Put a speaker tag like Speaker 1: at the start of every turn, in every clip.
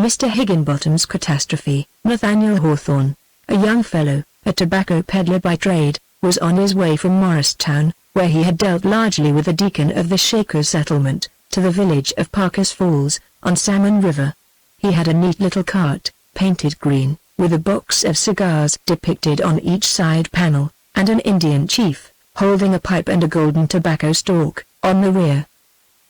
Speaker 1: Mr. Higginbotham's Catastrophe. Nathaniel Hawthorne, a young fellow, a tobacco peddler by trade, was on his way from Morristown, where he had dealt largely with the deacon of the Shakers settlement, to the village of Parker's Falls, on Salmon River. He had a neat little cart, painted green, with a box of cigars depicted on each side panel, and an Indian chief, holding a pipe and a golden tobacco stalk, on the rear.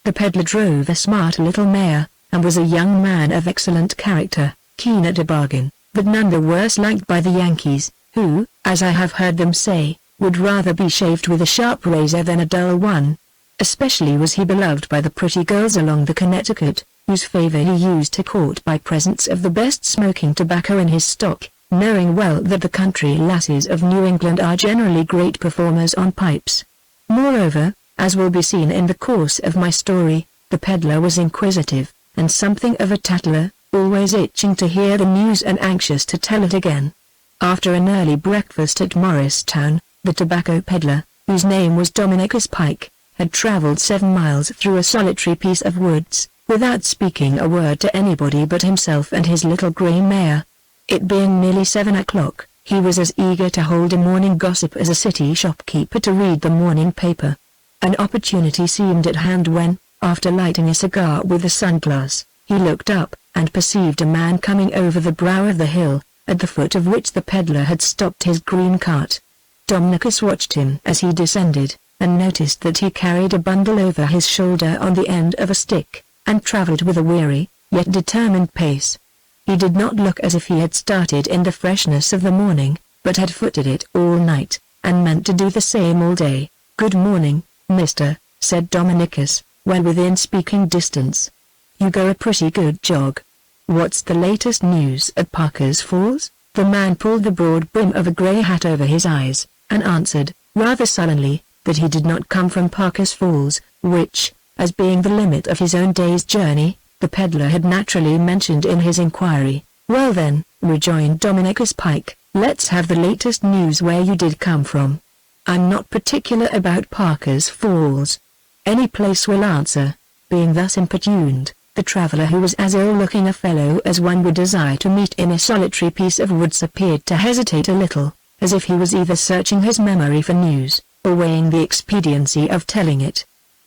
Speaker 1: The peddler drove a smart little mare, and was a young man of excellent character, keen at a bargain, but none the worse liked by the Yankees, who, as I have heard them say, would rather be shaved with a sharp razor than a dull one. Especially was he beloved by the pretty girls along the Connecticut, whose favor he used to court by presents of the best smoking tobacco in his stock, knowing well that the country lasses of New England are generally great performers on pipes. Moreover, as will be seen in the course of my story, the peddler was inquisitive, and something of a tattler, always itching to hear the news and anxious to tell it again. After an early breakfast at Morristown, the tobacco peddler, whose name was Dominicus Pike, had travelled 7 miles through a solitary piece of woods, without speaking a word to anybody but himself and his little grey mare. It being nearly 7 o'clock, he was as eager to hold a morning gossip as a city shopkeeper to read the morning paper. An opportunity seemed at hand when, after lighting a cigar with a sunglass, he looked up, and perceived a man coming over the brow of the hill, at the foot of which the peddler had stopped his green cart. Dominicus watched him as he descended, and noticed that he carried a bundle over his shoulder on the end of a stick, and travelled with a weary, yet determined pace. He did not look as if he had started in the freshness of the morning, but had footed it all night, and meant to do the same all day. "Good morning, mister," said Dominicus, when within speaking distance. "You go a pretty good jog. What's the latest news at Parker's Falls?" The man pulled the broad brim of a grey hat over his eyes, and answered, rather sullenly, that he did not come from Parker's Falls, which, as being the limit of his own day's journey, the peddler had naturally mentioned in his inquiry. "Well then," rejoined Dominicus Pike, "let's have the latest news where you did come from." "I'm not particular about Parker's Falls. Any place will answer." Being thus importuned, the traveller, who was as ill-looking a fellow as one would desire to meet in a solitary piece of woods, appeared to hesitate a little, as if he was either searching his memory for news, or weighing the expediency of telling it.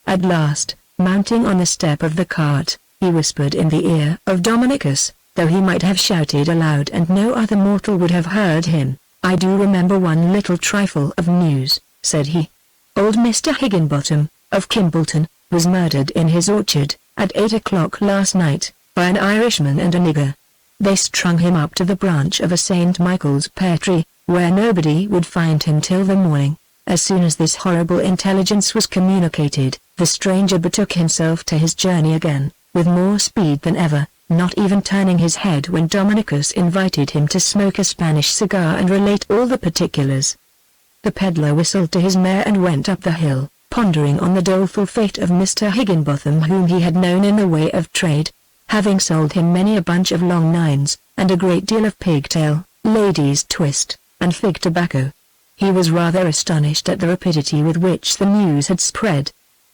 Speaker 1: At last, mounting on the step of the cart, he whispered in the ear of Dominicus, though he might have shouted aloud and no other mortal would have heard him. "I do remember one little trifle of news," said he. "Old Mr. Higginbotham, of Kimbleton, was murdered in his orchard, at 8 o'clock last night, by an Irishman and a nigger. They strung him up to the branch of a St. Michael's pear tree, where nobody would find him till the morning. As soon as this horrible intelligence was communicated, the stranger betook himself to his journey again, with more speed than ever, not even turning his head when Dominicus invited him to smoke a Spanish cigar and relate all the particulars. The peddler whistled to his mare and went up the hill, pondering on the doleful fate of Mr. Higginbotham, whom he had known in the way of trade, having sold him many a bunch of long nines, and a great deal of pigtail, ladies' twist, and fig tobacco. He was rather astonished at the rapidity with which the news had spread.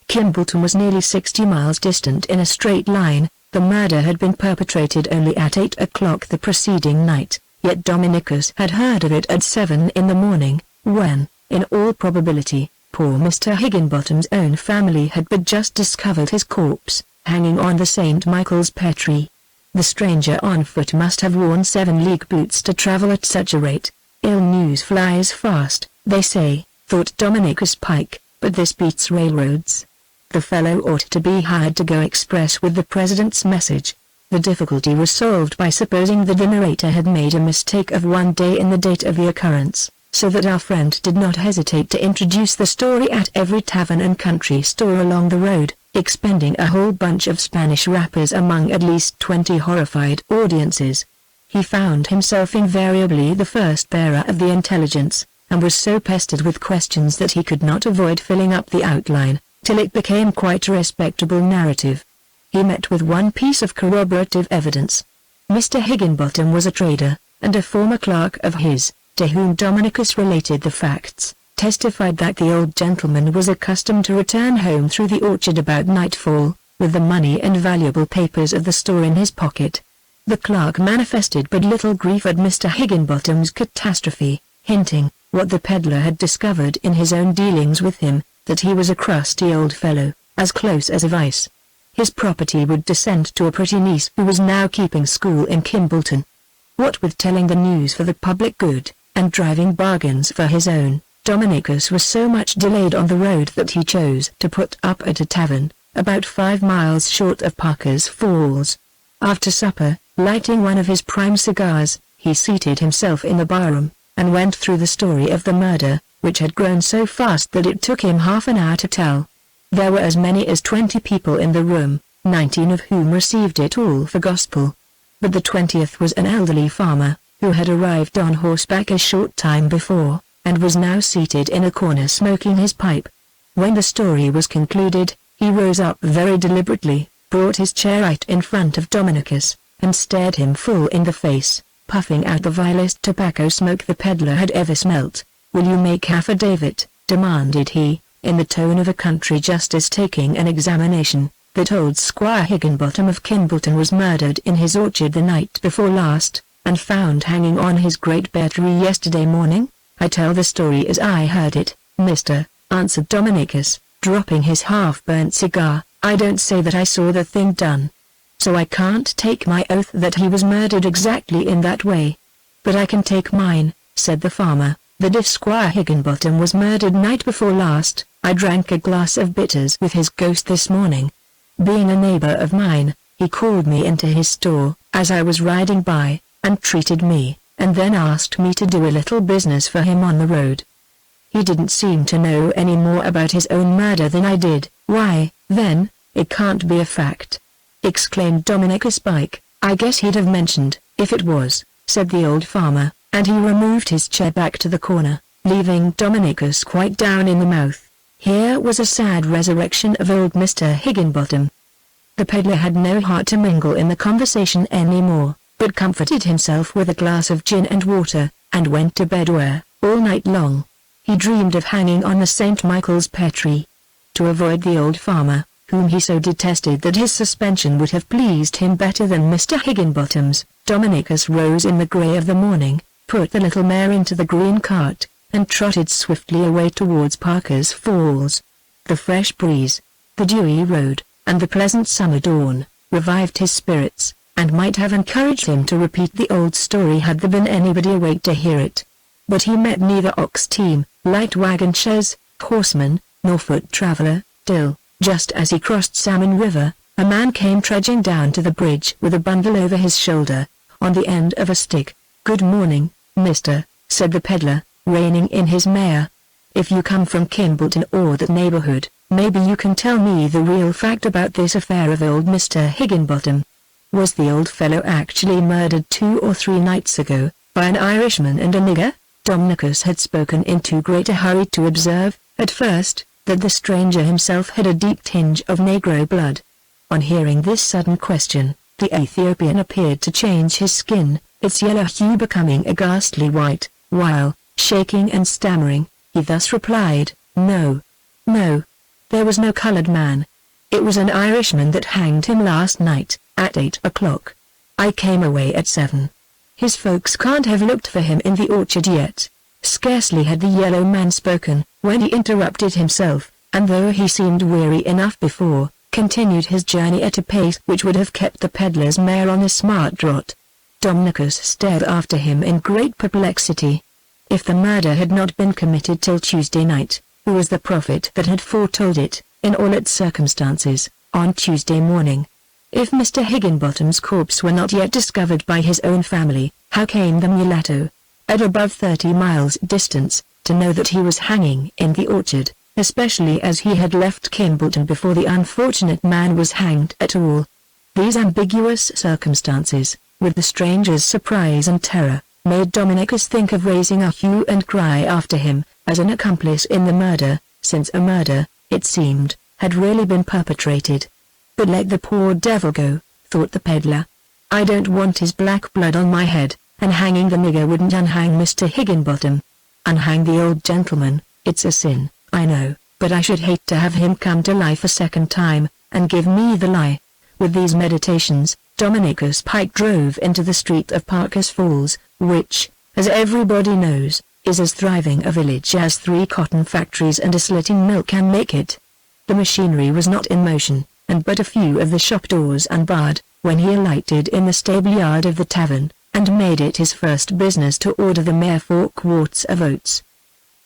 Speaker 1: Kimbleton was nearly 60 miles distant in a straight line. The murder had been perpetrated only at 8 o'clock the preceding night, yet Dominicus had heard of it at 7 in the morning, when, in all probability, poor Mr. Higginbotham's own family had but just discovered his corpse, hanging on the St. Michael's pear tree. The stranger on foot must have worn 7-league boots to travel at such a rate. Ill news flies fast, they say, thought Dominicus Pike, but this beats railroads. The fellow ought to be hired to go express with the president's message. The difficulty was solved by supposing the narrator had made a mistake of one day in the date of the occurrence, so that our friend did not hesitate to introduce the story at every tavern and country store along the road, expending a whole bunch of Spanish wrappers among at least 20 horrified audiences. He found himself invariably the first bearer of the intelligence, and was so pestered with questions that he could not avoid filling up the outline, till it became quite a respectable narrative. He met with one piece of corroborative evidence. Mr. Higginbotham was a trader, and a former clerk of his, to whom Dominicus related the facts, testified that the old gentleman was accustomed to return home through the orchard about nightfall, with the money and valuable papers of the store in his pocket. The clerk manifested but little grief at Mr. Higginbotham's catastrophe, hinting, what the peddler had discovered in his own dealings with him, that he was a crusty old fellow, as close as a vice. His property would descend to a pretty niece who was now keeping school in Kimbolton. What with telling the news for the public good, and driving bargains for his own, Dominicus was so much delayed on the road that he chose to put up at a tavern, about 5 miles short of Parker's Falls. After supper, lighting one of his prime cigars, he seated himself in the barroom, and went through the story of the murder, which had grown so fast that it took him half an hour to tell. There were as many as 20 people in the room, 19 of whom received it all for gospel. But the 20th was an elderly farmer, who had arrived on horseback a short time before, and was now seated in a corner smoking his pipe. When the story was concluded, he rose up very deliberately, brought his chair right in front of Dominicus, and stared him full in the face, puffing out the vilest tobacco smoke the peddler had ever smelt. "Will you make affidavit?" demanded he, in the tone of a country justice taking an examination, "that old Squire Higginbotham of Kimbolton was murdered in his orchard the night before last, and found hanging on his great bear tree yesterday morning?" "I tell the story as I heard it, mister," answered Dominicus, dropping his half-burnt cigar. "I don't say that I saw the thing done. So I can't take my oath that he was murdered exactly in that way. But I can take mine," said the farmer, "that if Squire Higginbotham was murdered night before last, I drank a glass of bitters with his ghost this morning. Being a neighbor of mine, he called me into his store, as I was riding by, and treated me, and then asked me to do a little business for him on the road. He didn't seem to know any more about his own murder than I did." "Why, then, it can't be a fact," exclaimed Dominicus Pike. "I guess he'd have mentioned, if it was," said the old farmer, and he removed his chair back to the corner, leaving Dominicus quite down in the mouth. Here was a sad resurrection of old Mr. Higginbotham. The peddler had no heart to mingle in the conversation any more, but comforted himself with a glass of gin and water, and went to bed where, all night long, he dreamed of hanging on the St. Michael's pear tree. To avoid the old farmer, whom he so detested that his suspension would have pleased him better than Mr. Higginbotham's, Dominicus rose in the grey of the morning, put the little mare into the green cart, and trotted swiftly away towards Parker's Falls. The fresh breeze, the dewy road, and the pleasant summer dawn, revived his spirits, and might have encouraged him to repeat the old story had there been anybody awake to hear it. But he met neither ox team, light wagon chaise, horseman, nor foot traveller, till, just as he crossed Salmon River, a man came trudging down to the bridge with a bundle over his shoulder, on the end of a stick. "Good morning, mister," said the peddler, reining in his mare. "If you come from Kimbolton or that neighborhood, maybe you can tell me the real fact about this affair of old Mr. Higginbotham. Was the old fellow actually murdered 2 or 3 nights ago, by an Irishman and a nigger?" Dominicus had spoken in too great a hurry to observe, at first, that the stranger himself had a deep tinge of negro blood. On hearing this sudden question, the Ethiopian appeared to change his skin, its yellow hue becoming a ghastly white, while, shaking and stammering, he thus replied, "No. No. There was no colored man. It was an Irishman that hanged him last night, at 8 o'clock. I came away at 7. His folks can't have looked for him in the orchard yet." Scarcely had the yellow man spoken, when he interrupted himself, and though he seemed weary enough before, continued his journey at a pace which would have kept the peddler's mare on a smart trot. Dominicus stared after him in great perplexity. If the murder had not been committed till Tuesday night, who was the prophet that had foretold it, in all its circumstances, on Tuesday morning? If Mr. Higginbotham's corpse were not yet discovered by his own family, how came the mulatto, at above 30 miles distance, to know that he was hanging in the orchard, especially as he had left Kimbolton before the unfortunate man was hanged at all? These ambiguous circumstances, with the stranger's surprise and terror, made Dominicus think of raising a hue and cry after him, as an accomplice in the murder, since a murder, it seemed, had really been perpetrated. But let the poor devil go, thought the peddler. I don't want his black blood on my head, and hanging the nigger wouldn't unhang Mr. Higginbotham. Unhang the old gentleman, it's a sin, I know, but I should hate to have him come to life a second time, and give me the lie. With these meditations, Dominicus Pike drove into the street of Parker's Falls, which, as everybody knows, is as thriving a village as 3 cotton factories and a slitting mill can make it. The machinery was not in motion, and but a few of the shop doors unbarred, when he alighted in the stable yard of the tavern, and made it his first business to order the mare 4 quarts of oats.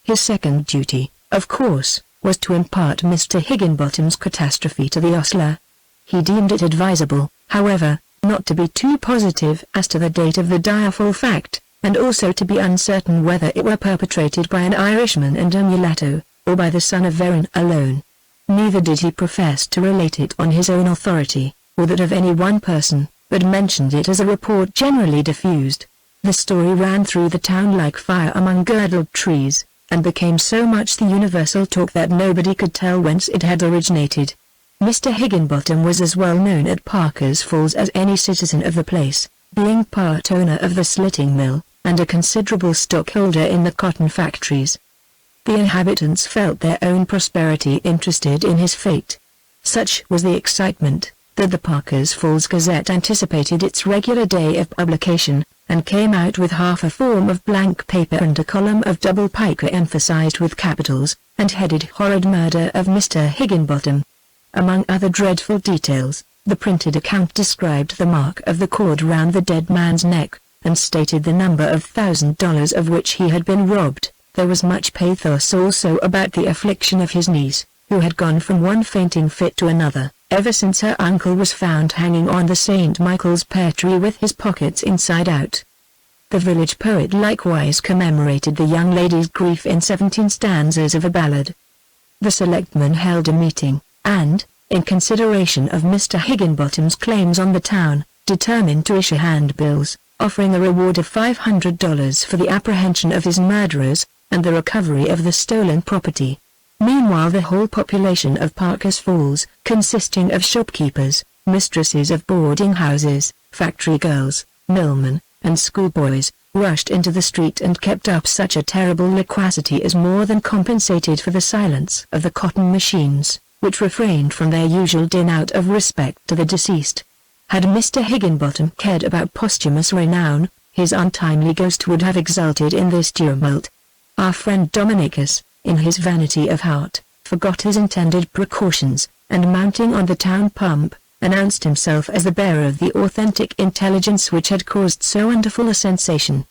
Speaker 1: His second duty, of course, was to impart Mr. Higginbotham's Catastrophe to the ostler. He deemed it advisable, however, not to be too positive as to the date of the direful fact, and also to be uncertain whether it were perpetrated by an Irishman and a mulatto, or by the son of Veron alone. Neither did he profess to relate it on his own authority, or that of any one person, but mentioned it as a report generally diffused. The story ran through the town like fire among girdled trees, and became so much the universal talk that nobody could tell whence it had originated. Mr. Higginbotham was as well known at Parker's Falls as any citizen of the place, being part owner of the slitting mill, and a considerable stockholder in the cotton factories. The inhabitants felt their own prosperity interested in his fate. Such was the excitement, that the Parker's Falls Gazette anticipated its regular day of publication, and came out with half a form of blank paper and a column of double pica emphasized with capitals, and headed "Horrid Murder of Mr. Higginbotham." Among other dreadful details, the printed account described the mark of the cord round the dead man's neck, and stated the number of $1,000 of which he had been robbed. There was much pathos also about the affliction of his niece, who had gone from one fainting fit to another, ever since her uncle was found hanging on the St. Michael's pear tree with his pockets inside out. The village poet likewise commemorated the young lady's grief in 17 stanzas of a ballad. The selectmen held a meeting, and, in consideration of Mr. Higginbotham's claims on the town, determined to issue handbills, offering a reward of $500 for the apprehension of his murderers, and the recovery of the stolen property. Meanwhile the whole population of Parker's Falls, consisting of shopkeepers, mistresses of boarding houses, factory girls, millmen, and schoolboys, rushed into the street and kept up such a terrible loquacity as more than compensated for the silence of the cotton machines, which refrained from their usual din out of respect to the deceased. Had Mr. Higginbotham cared about posthumous renown, his untimely ghost would have exulted in this tumult. Our friend Dominicus, in his vanity of heart, forgot his intended precautions, and mounting on the town pump, announced himself as the bearer of the authentic intelligence which had caused so wonderful a sensation.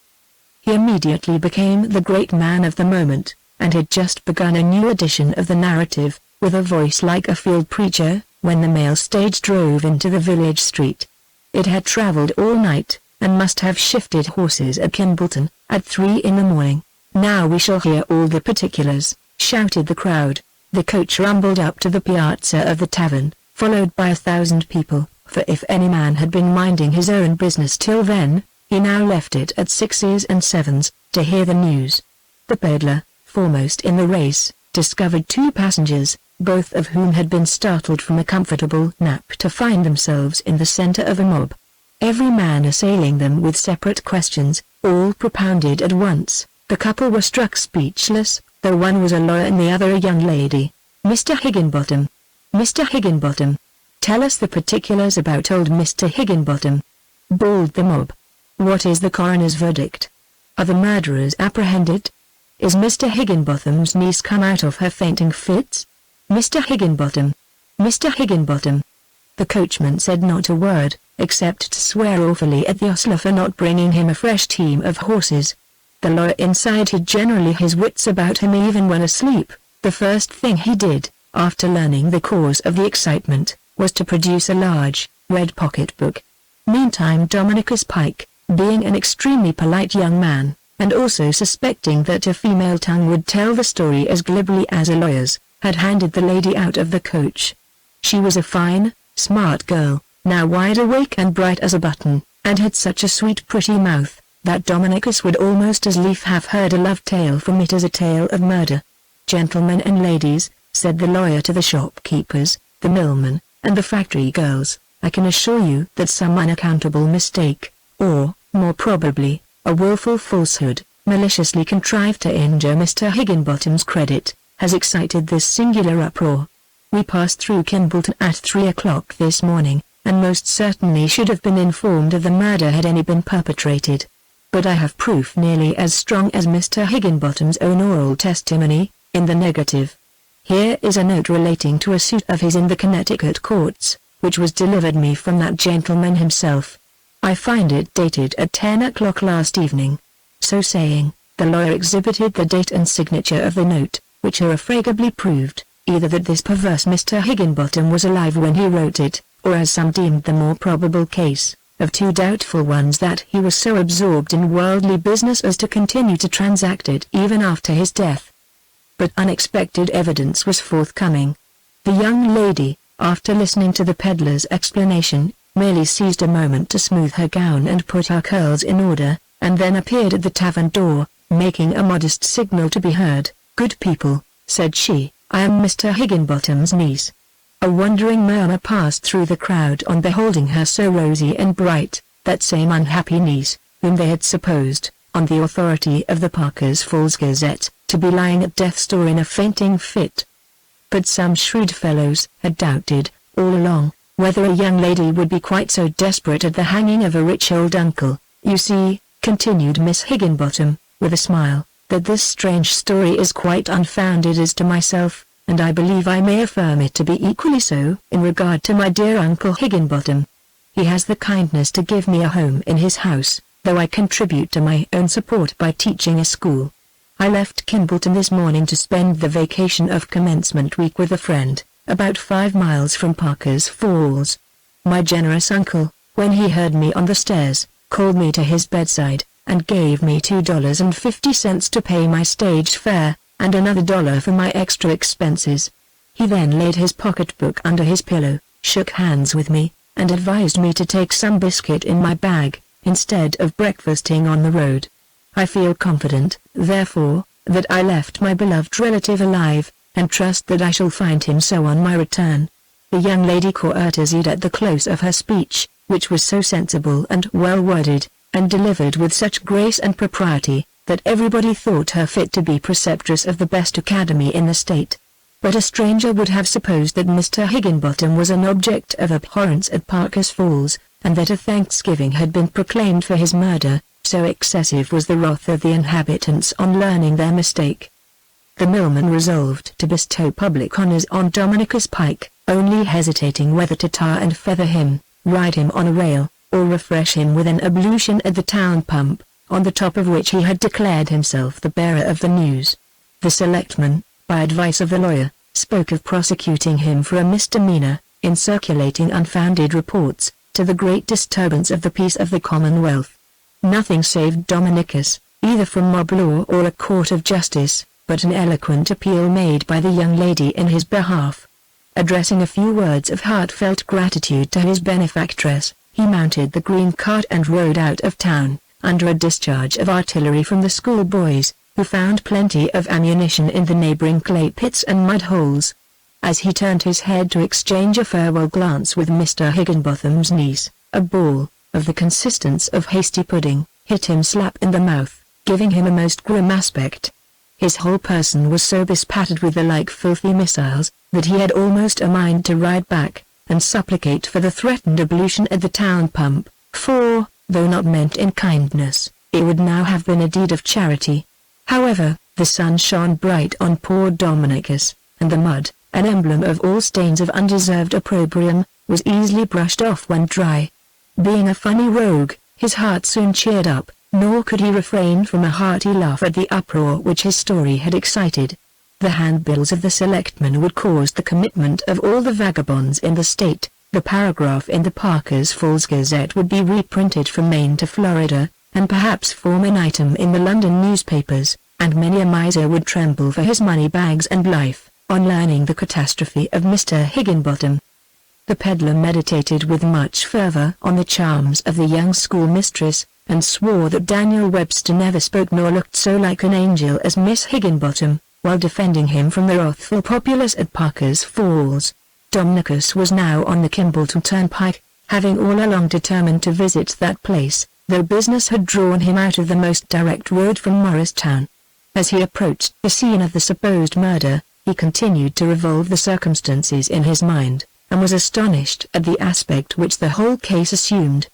Speaker 1: He immediately became the great man of the moment, and had just begun a new edition of the narrative, with a voice like a field preacher, when the mail stage drove into the village street. It had travelled all night, and must have shifted horses at Kimbleton, at 3 in the morning. "Now we shall hear all the particulars," shouted the crowd. The coach rumbled up to the piazza of the tavern, followed by 1,000 people, for if any man had been minding his own business till then, he now left it at 6s and 7s, to hear the news. The peddler, foremost in the race, discovered 2 passengers, both of whom had been startled from a comfortable nap to find themselves in the center of a mob. Every man assailing them with separate questions, all propounded at once. The couple were struck speechless, though one was a lawyer and the other a young lady. "Mr. Higginbotham! Mr. Higginbotham! Tell us the particulars about old Mr. Higginbotham!" bawled the mob. "What is the coroner's verdict? Are the murderers apprehended? Is Mr. Higginbotham's niece come out of her fainting fits? Mr. Higginbotham! Mr. Higginbotham!" The coachman said not a word, except to swear awfully at the ostler for not bringing him a fresh team of horses. The lawyer inside had generally his wits about him even when asleep. The first thing he did, after learning the cause of the excitement, was to produce a large, red pocket-book. Meantime Dominicus Pike, being an extremely polite young man, and also suspecting that a female tongue would tell the story as glibly as a lawyer's, had handed the lady out of the coach. She was a fine, smart girl, now wide awake and bright as a button, and had such a sweet pretty mouth, that Dominicus would almost as lief have heard a love tale from it as a tale of murder. "Gentlemen and ladies," said the lawyer to the shopkeepers, the millmen, and the factory girls, "I can assure you that some unaccountable mistake, or, more probably, a wilful falsehood, maliciously contrived to injure Mr. Higginbotham's credit, has excited this singular uproar. We passed through Kimbleton at 3 o'clock this morning, and most certainly should have been informed of the murder had any been perpetrated. But I have proof nearly as strong as Mr. Higginbotham's own oral testimony, in the negative. Here is a note relating to a suit of his in the Connecticut courts, which was delivered me from that gentleman himself. I find it dated at 10 o'clock last evening. So saying, the lawyer exhibited the date and signature of the note, which irrefragably proved, either that this perverse Mr. Higginbotham was alive when he wrote it, or as some deemed the more probable case, of two doubtful ones, that he was so absorbed in worldly business as to continue to transact it even after his death. But unexpected evidence was forthcoming. The young lady, after listening to the peddler's explanation, merely seized a moment to smooth her gown and put her curls in order, and then appeared at the tavern door, making a modest signal to be heard. "Good people," said she, "I am Mr. Higginbotham's niece." A wondering murmur passed through the crowd on beholding her so rosy and bright, that same unhappy niece, whom they had supposed, on the authority of the Parker's Falls Gazette, to be lying at death's door in a fainting fit. But some shrewd fellows had doubted, all along, whether a young lady would be quite so desperate at the hanging of a rich old uncle. "You see," continued Miss Higginbotham, with a smile, "that this strange story is quite unfounded as to myself, and I believe I may affirm it to be equally so in regard to my dear Uncle Higginbotham. He has the kindness to give me a home in his house, though I contribute to my own support by teaching a school. I left Kimballton this morning to spend the vacation of commencement week with a friend, about 5 miles from Parker's Falls. My generous uncle, when he heard me on the stairs, called me to his bedside, and gave me $2.50 to pay my stage fare, and another $1 for my extra expenses. He then laid his pocketbook under his pillow, shook hands with me, and advised me to take some biscuit in my bag, instead of breakfasting on the road. I feel confident, therefore, that I left my beloved relative alive, and trust that I shall find him so on my return." The young lady courtesied at the close of her speech, which was so sensible and well worded, and delivered with such grace and propriety, that everybody thought her fit to be preceptress of the best academy in the state. But a stranger would have supposed that Mr. Higginbotham was an object of abhorrence at Parker's Falls, and that a thanksgiving had been proclaimed for his murder, so excessive was the wrath of the inhabitants on learning their mistake. The millman resolved to bestow public honors on Dominicus Pike, only hesitating whether to tar and feather him, ride him on a rail, or refresh him with an ablution at the town pump, on the top of which he had declared himself the bearer of the news. The selectman, by advice of the lawyer, spoke of prosecuting him for a misdemeanor, in circulating unfounded reports, to the great disturbance of the peace of the Commonwealth. Nothing saved Dominicus, either from mob law or a court of justice, but an eloquent appeal made by the young lady in his behalf. Addressing a few words of heartfelt gratitude to his benefactress, he mounted the green cart and rode out of town, under a discharge of artillery from the schoolboys, who found plenty of ammunition in the neighboring clay pits and mud holes. As he turned his head to exchange a farewell glance with Mr. Higginbotham's niece, a ball, of the consistence of hasty pudding, hit him slap in the mouth, giving him a most grim aspect. His whole person was so bespattered with the like filthy missiles, that he had almost a mind to ride back, and supplicate for the threatened ablution at the town pump, for, though not meant in kindness, it would now have been a deed of charity. However, the sun shone bright on poor Dominicus, and the mud, an emblem of all stains of undeserved opprobrium, was easily brushed off when dry. Being a funny rogue, his heart soon cheered up, nor could he refrain from a hearty laugh at the uproar which his story had excited. The handbills of the selectmen would cause the commitment of all the vagabonds in the state. The paragraph in the Parker's Falls Gazette would be reprinted from Maine to Florida, and perhaps form an item in the London newspapers, and many a miser would tremble for his money bags and life, on learning the catastrophe of Mr. Higginbotham. The peddler meditated with much fervor on the charms of the young schoolmistress, and swore that Daniel Webster never spoke nor looked so like an angel as Miss Higginbotham, while defending him from the wrathful populace at Parker's Falls. Dominicus was now on the Kimballton Turnpike, having all along determined to visit that place, though business had drawn him out of the most direct road from Morristown. As he approached the scene of the supposed murder, he continued to revolve the circumstances in his mind, and was astonished at the aspect which the whole case assumed.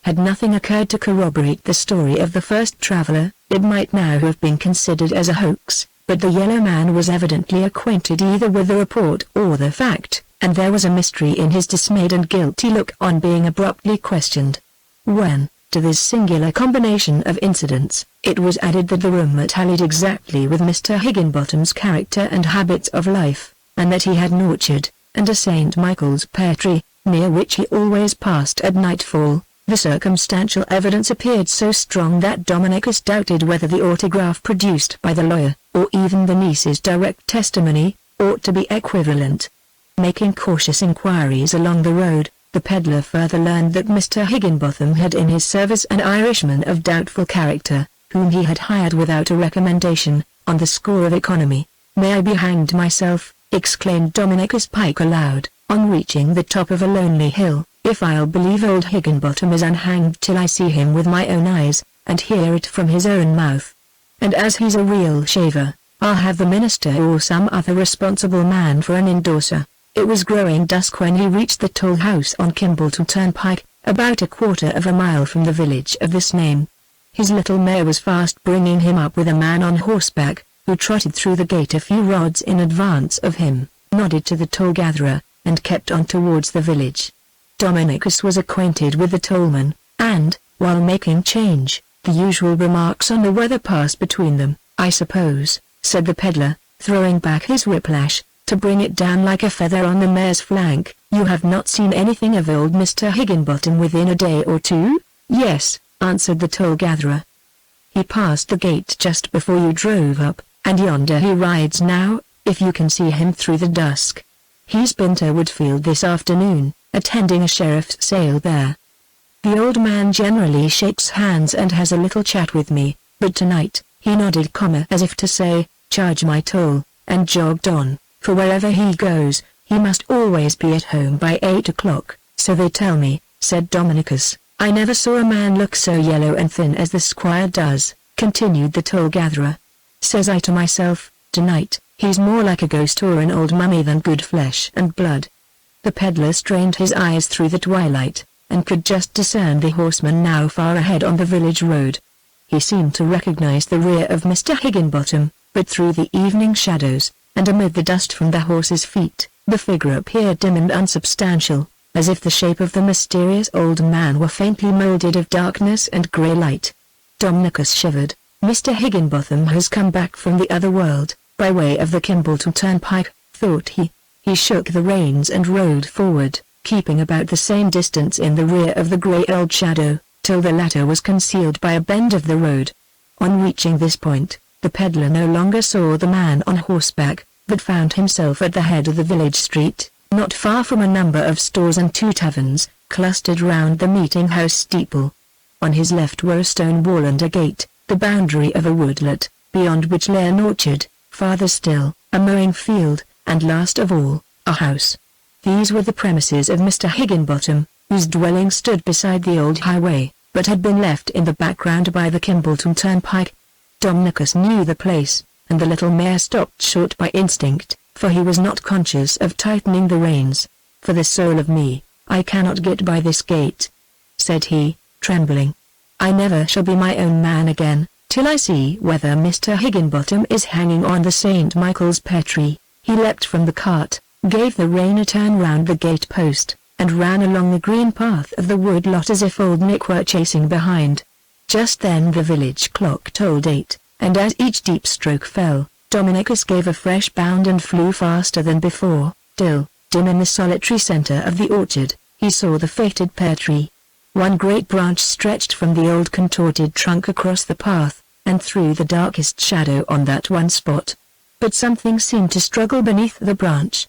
Speaker 1: Had nothing occurred to corroborate the story of the first traveler, it might now have been considered as a hoax, but the yellow man was evidently acquainted either with the report or the fact, and there was a mystery in his dismayed and guilty look on being abruptly questioned. When, to this singular combination of incidents, it was added that the rumor tallied exactly with Mr. Higginbotham's character and habits of life, and that he had an orchard, and a St. Michael's pear tree, near which he always passed at nightfall, the circumstantial evidence appeared so strong that Dominicus doubted whether the autograph produced by the lawyer, or even the niece's direct testimony, ought to be equivalent. Making cautious inquiries along the road, the peddler further learned that Mr. Higginbotham had in his service an Irishman of doubtful character, whom he had hired without a recommendation, on the score of economy. "May I be hanged myself," exclaimed Dominicus Pike aloud, on reaching the top of a lonely hill, "if I'll believe old Higginbotham is unhanged till I see him with my own eyes, and hear it from his own mouth. And as he's a real shaver, I'll have the minister or some other responsible man for an endorser." It was growing dusk when he reached the toll house on Kimbleton Turnpike, about a quarter of a mile from the village of this name. His little mare was fast bringing him up with a man on horseback, who trotted through the gate a few rods in advance of him, nodded to the toll-gatherer, and kept on towards the village. Dominicus was acquainted with the tollman, and, while making change, the usual remarks on the weather passed between them. "I suppose," said the peddler, throwing back his whiplash, to bring it down like a feather on the mare's flank, "you have not seen anything of old Mr. Higginbotham within a day or two?" "Yes," answered the toll-gatherer. "He passed the gate just before you drove up, and yonder he rides now, if you can see him through the dusk. He's been to Woodfield this afternoon, attending a sheriff's sale there. The old man generally shakes hands and has a little chat with me, but tonight, he nodded, as if to say, 'Charge my toll,' and jogged on. For wherever he goes, he must always be at home by 8 o'clock, so they tell me," said Dominicus. "I never saw a man look so yellow and thin as the squire does," continued the toll-gatherer. "Says I to myself, tonight, he's more like a ghost or an old mummy than good flesh and blood." The peddler strained his eyes through the twilight, and could just discern the horseman now far ahead on the village road. He seemed to recognize the rear of Mr. Higginbotham, but through the evening shadows, and amid the dust from the horse's feet, the figure appeared dim and unsubstantial, as if the shape of the mysterious old man were faintly molded of darkness and grey light. Dominicus shivered. "Mr. Higginbotham has come back from the other world, by way of the Kimbleton Turnpike," thought he. He shook the reins and rode forward, keeping about the same distance in the rear of the grey old shadow, till the latter was concealed by a bend of the road. On reaching this point, the peddler no longer saw the man on horseback, but found himself at the head of the village street, not far from a number of stores and 2 taverns, clustered round the meeting-house steeple. On his left were a stone wall and a gate, the boundary of a woodlet, beyond which lay an orchard, farther still, a mowing field, and last of all, a house. These were the premises of Mr. Higginbotham, whose dwelling stood beside the old highway, but had been left in the background by the Kimbleton Turnpike. Dominicus knew the place, and the little mare stopped short by instinct, for he was not conscious of tightening the reins. "For the soul of me, I cannot get by this gate," said he, trembling. "I never shall be my own man again, till I see whether Mr. Higginbotham is hanging on the St. Michael's pear tree." He leapt from the cart, gave the rein a turn round the gate post, and ran along the green path of the wood lot as if old Nick were chasing behind. Just then the village clock tolled 8, and as each deep stroke fell, Dominicus gave a fresh bound and flew faster than before, till, dim in the solitary centre of the orchard, he saw the fated pear tree. One great branch stretched from the old contorted trunk across the path, and threw the darkest shadow on that one spot. But something seemed to struggle beneath the branch.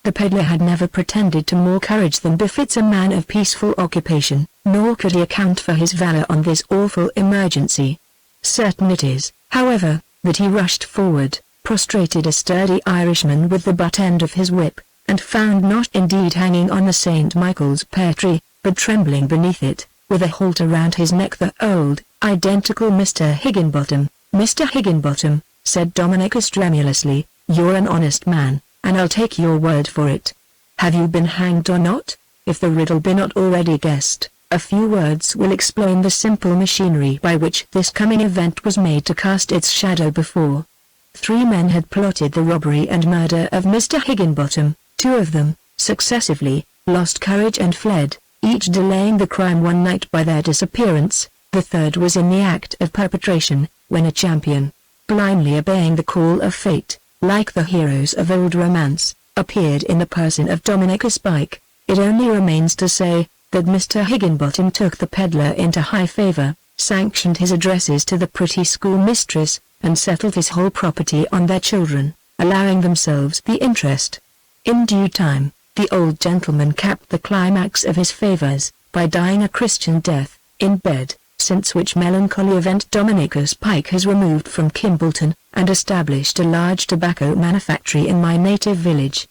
Speaker 1: The peddler had never pretended to more courage than befits a man of peaceful occupation, nor could he account for his valor on this awful emergency. Certain it is, however, that he rushed forward, prostrated a sturdy Irishman with the butt end of his whip, and found not indeed hanging on the St. Michael's pear tree, but trembling beneath it, with a halter round his neck, the old, identical Mr. Higginbotham. "Mr. Higginbotham," said Dominicus tremulously, "you're an honest man, and I'll take your word for it. Have you been hanged or not? If the riddle be not already guessed, a few words will explain the simple machinery by which this coming event was made to cast its shadow before. 3 men had plotted the robbery and murder of Mr. Higginbotham. 2 of them, successively, lost courage and fled, each delaying the crime one night by their disappearance. The third was in the act of perpetration, when a champion, blindly obeying the call of fate, like the heroes of old romance, appeared in the person of Dominicus Pike. It only remains to say, that Mr. Higginbotham took the peddler into high favor, sanctioned his addresses to the pretty schoolmistress, and settled his whole property on their children, allowing themselves the interest. In due time, the old gentleman capped the climax of his favors, by dying a Christian death, in bed, since which melancholy event Dominicus Pike has removed from Kimbleton, and established a large tobacco manufactory in my native village.